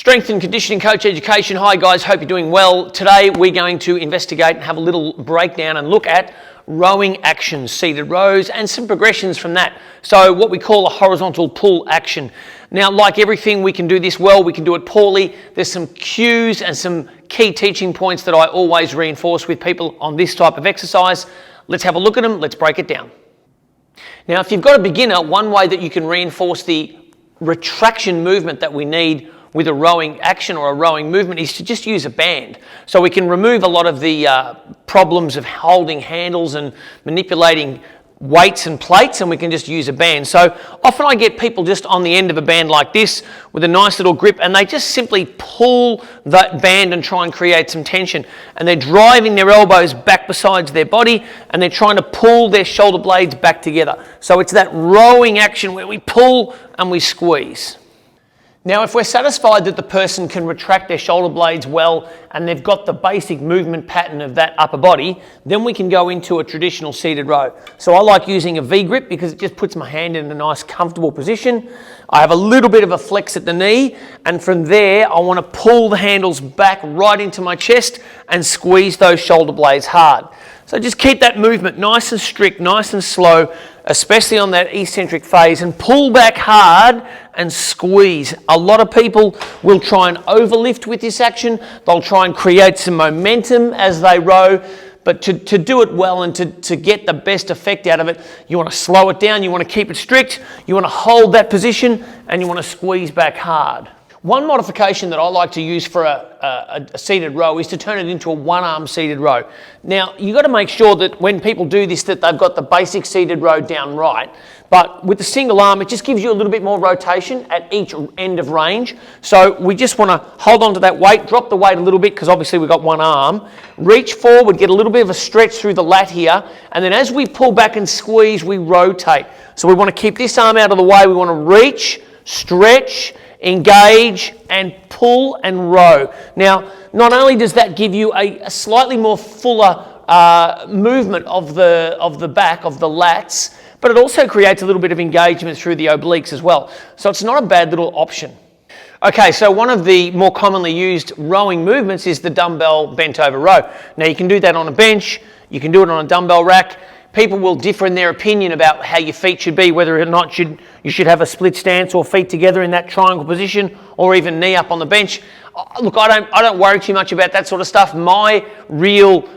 Strength and conditioning coach education. Hi guys, hope you're doing well. Today we're going to investigate and have a little breakdown and look at rowing actions, seated rows, and some progressions from that. So what we call a horizontal pull action. Now, like everything, we can do this well, we can do it poorly. There's some cues and some key teaching points that I always reinforce with people on this type of exercise. Let's have a look at them, let's break it down. Now, if you've got a beginner, one way that you can reinforce the retraction movement that we need with a rowing action or a rowing movement is to just use a band. So we can remove a lot of the problems of holding handles and manipulating weights and plates, and we can just use a band. So often I get people just on the end of a band like this with a nice little grip, and they just simply pull that band and try and create some tension. And they're driving their elbows back besides their body, and they're trying to pull their shoulder blades back together. So it's that rowing action where we pull and we squeeze. Now, if we're satisfied that the person can retract their shoulder blades well and they've got the basic movement pattern of that upper body, then we can go into a traditional seated row. So I like using a V-grip because it just puts my hand in a nice comfortable position. I have a little bit of a flex at the knee, and from there I want to pull the handles back right into my chest and squeeze those shoulder blades hard. So just keep that movement nice and strict, nice and slow, especially on that eccentric phase, and pull back hard and squeeze. A lot of people will try and overlift with this action. They'll try and create some momentum as they row, but to do it well and to get the best effect out of it, you want to slow it down, you want to keep it strict, you want to hold that position, and you want to squeeze back hard. One modification that I like to use for a seated row is to turn it into a one-arm seated row. Now, you've got to make sure that when people do this that they've got the basic seated row down right, but with the single arm, it just gives you a little bit more rotation at each end of range. So we just want to hold on to that weight, drop the weight a little bit because obviously we've got one arm, reach forward, get a little bit of a stretch through the lat here, and then as we pull back and squeeze, we rotate. So we want to keep this arm out of the way, we want to reach, stretch, engage and pull and row. Now, not only does that give you a slightly more fuller movement of the back, of the lats, but it also creates a little bit of engagement through the obliques as well. So it's not a bad little option. Okay, so one of the more commonly used rowing movements is the dumbbell bent over row. Now you can do that on a bench, you can do it on a dumbbell rack. People will differ in their opinion about how your feet should be, whether or not you should have a split stance or feet together in that triangle position, or even knee up on the bench. Look, I don't worry too much about that sort of stuff. My real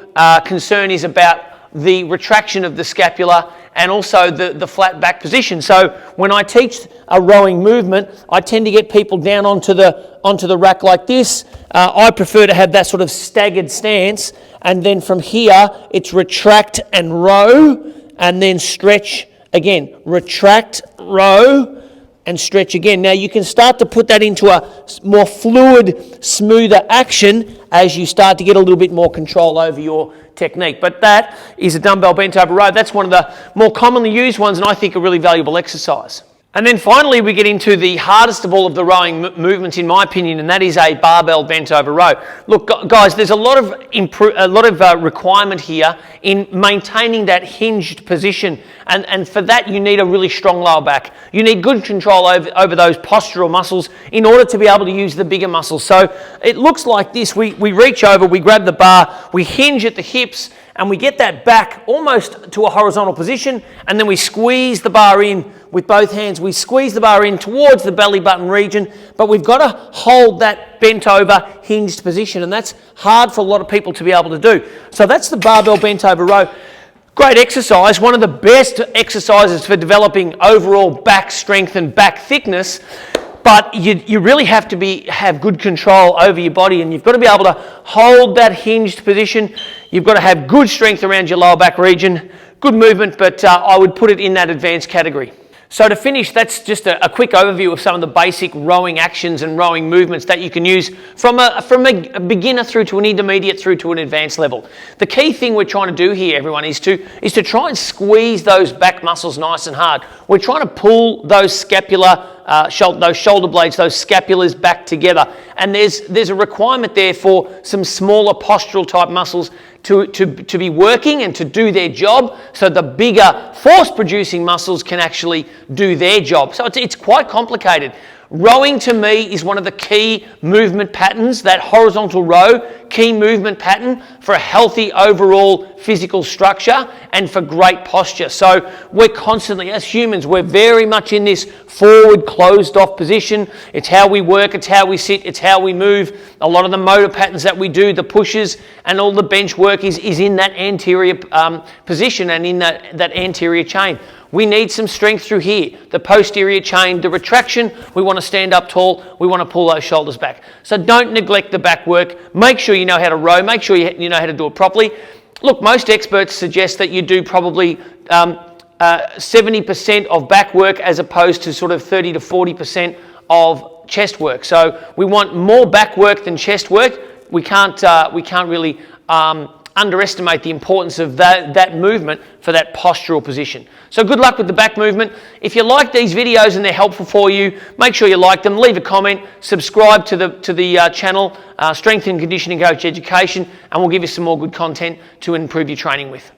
concern is about the retraction of the scapula and also the flat back position. So when I teach a rowing movement, I tend to get people down onto the rack like this. I prefer to have that sort of staggered stance, and then from here it's retract and row, and then stretch again. Retract, row, and stretch again. Now you can start to put that into a more fluid, smoother action as you start to get a little bit more control over your technique. But that is a dumbbell bent over row. That's one of the more commonly used ones, and I think a really valuable exercise. And then finally we get into the hardest of all of the rowing movements in my opinion, and that is a barbell bent over row. Look guys, there's a lot of requirement here in maintaining that hinged position, and for that you need a really strong lower back. You need good control over those postural muscles in order to be able to use the bigger muscles. So it looks like this. We reach over, we grab the bar, we hinge at the hips, and we get that back almost to a horizontal position, and then we squeeze the bar in with both hands. We squeeze the bar in towards the belly button region, but we've got to hold that bent over, hinged position, and that's hard for a lot of people to be able to do. So that's the barbell bent over row. Great exercise, one of the best exercises for developing overall back strength and back thickness. But you really have to have good control over your body, and you've got to be able to hold that hinged position. You've got to have good strength around your lower back region, good movement, but I would put it in that advanced category. So to finish, that's just a quick overview of some of the basic rowing actions and rowing movements that you can use from a beginner through to an intermediate through to an advanced level. The key thing we're trying to do here, everyone, is to try and squeeze those back muscles nice and hard. We're trying to pull those scapular, those shoulder blades, those scapulas back together. And there's a requirement there for some smaller postural type muscles to be working and to do their job, so the bigger force producing muscles can actually do their job. So it's quite complicated. Rowing to me is one of the key movement patterns, that horizontal row, key movement pattern for a healthy overall physical structure and for great posture. So we're constantly, as humans, we're very much in this forward closed off position. It's how we work, it's how we sit, it's how we move. A lot of the motor patterns that we do, the pushes and all the bench work is in that anterior position and in that anterior chain. We need some strength through here, the posterior chain, the retraction. We want to stand up tall. We want to pull those shoulders back. So don't neglect the back work. Make sure you know how to row. Make sure you know how to do it properly. Look, most experts suggest that you do probably 70% of back work as opposed to sort of 30 to 40% of chest work. So we want more back work than chest work. We can't really underestimate the importance of that movement for that postural position. So good luck with the back movement. If you like these videos and they're helpful for you, make sure you like them, leave a comment, subscribe to the channel, Strength and Conditioning Coach Education, and we'll give you some more good content to improve your training with.